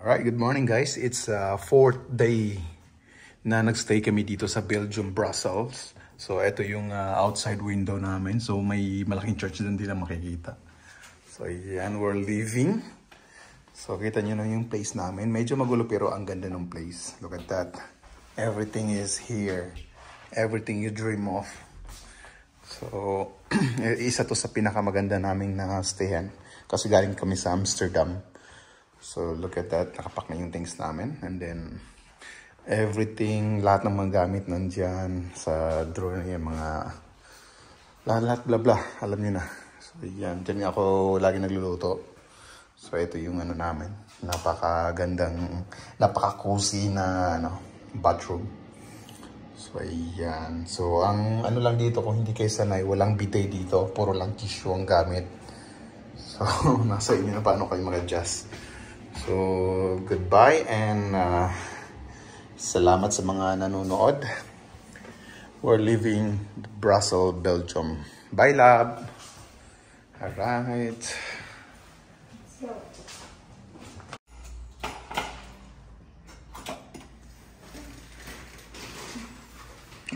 Alright, good morning guys. It's fourth day na nagstay kami dito sa Belgium, Brussels. So ito yung outside window namin. So may malaking church din na makikita. So yan, we're leaving. So kita nyo na yung place namin. Medyo magulo pero ang ganda ng place. Look at that. Everything is here. Everything you dream of. So isa to sa pinakamaganda naming na-stayan. Kasi galing kami sa Amsterdam. So, look at that. Nakapak na yung things namin. And then, everything, lahat ng mga gamit nandyan sa drawer niya, mga lahat, bla bla. Alam niyo na. So, yan. Diyan ako lagi nagluluto. So, ito yung ano namin. Napakagandang, napaka-cozy na bathroom. So, yan. So, ang ano lang dito, kung hindi kayo sanay, walang bidet dito. Puro lang tissue ang gamit. So, nasa inyo na paano kayo mag-adjust. So, goodbye and salamat sa mga nanonood. We're leaving Brussels, Belgium. Bye, lab! Alright.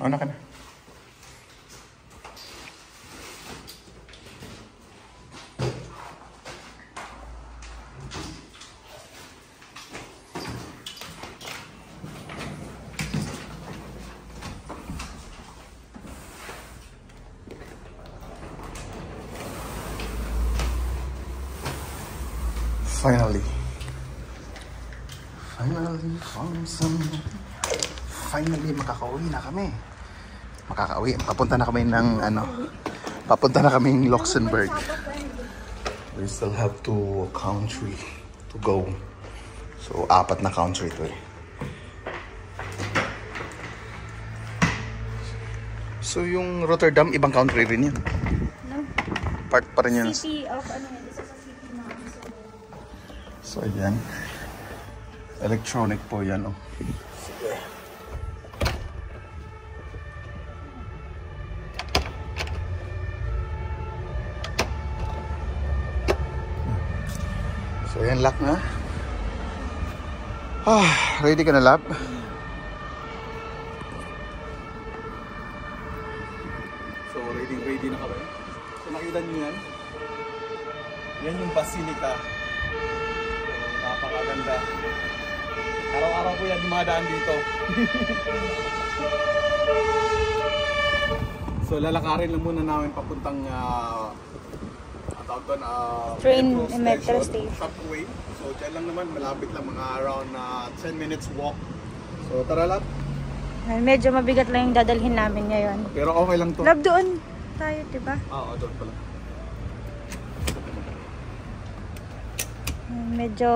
Ano ka na? Finally, makakauwi na kami. Papunta na kami ng papunta na kami ng Luxembourg. We still have 2 country to go. So, 4 na country to eh. So, yung Rotterdam, ibang country rin yun. No. Part pa rin yun. City of isa sa city na. So, ayan. Electronic po yan, oh. Sige. So, ayan, lock na. Ready ka na, lab? So, ready na kami. So, nakita nyo yan? Yan yung Basilica. So, napakaganda. Araw-araw po yan dumadaan dito. So lalakarin lang muna namin papuntang metro station. Subway. So dyan lang naman, malapit lang, mga around 10 minutes walk. So tara lab. Medyo mabigat lang yung dadalhin namin ngayon. Pero okay lang to. Lab, doon tayo, diba? Oo, doon pala. Medyo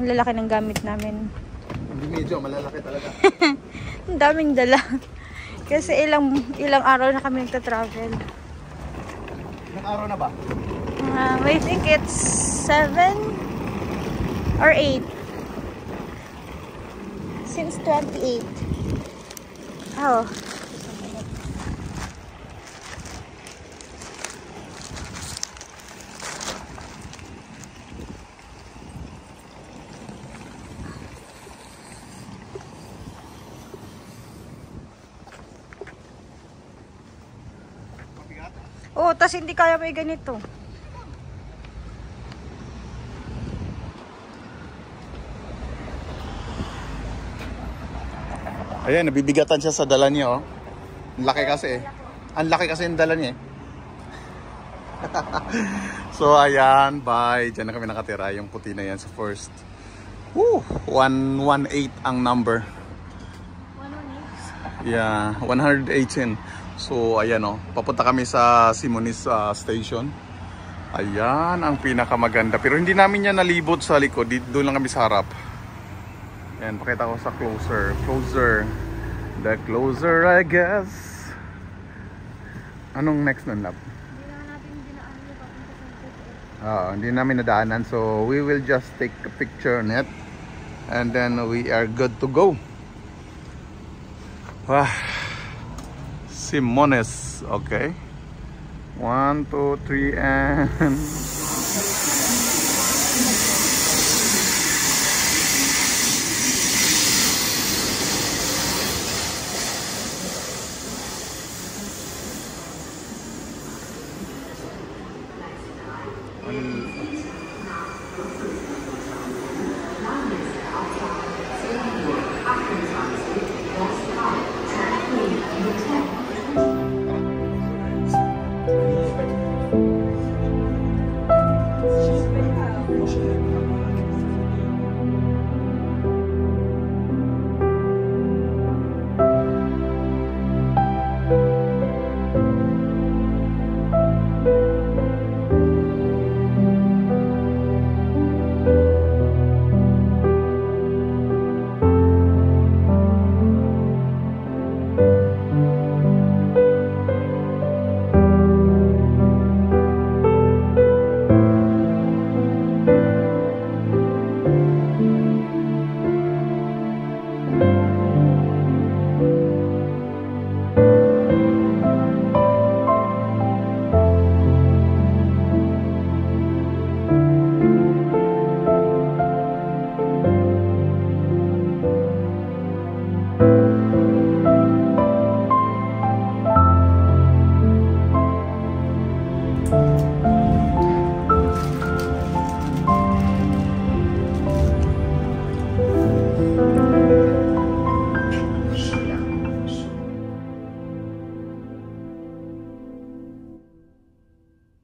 lalaki ng gamit namin. Hindi medyo, malalaki talaga. Ang daming dala. Kasi ilang araw na kami nagta-travel. Ilang araw na ba? I think it's 7 or 8. Since 28. Oh. Oh, tas hindi kaya may ganito. Ayan, nabibigatan siya sa dala niya, oh. Ang laki kasi eh. Ang laki kasi yung dala niya eh. So, ayan, bye. Diyan na kami nakatira. Yung puti na yan sa first. Woo! 118 ang number. 118? Yeah, 118. So, ayan oh, papunta kami sa Simonis station. Ayan, ang pinakamaganda. Pero hindi namin yan nalibot sa likod. Doon lang kami sa harap. Ayan, pakita ko sa closer. Closer. The closer, I guess. Anong next nun, lab? Hindi namin nadaanan. So, we will just take a picture on it. And then we are good to go. Simonis, okay. 1, 2, 3 and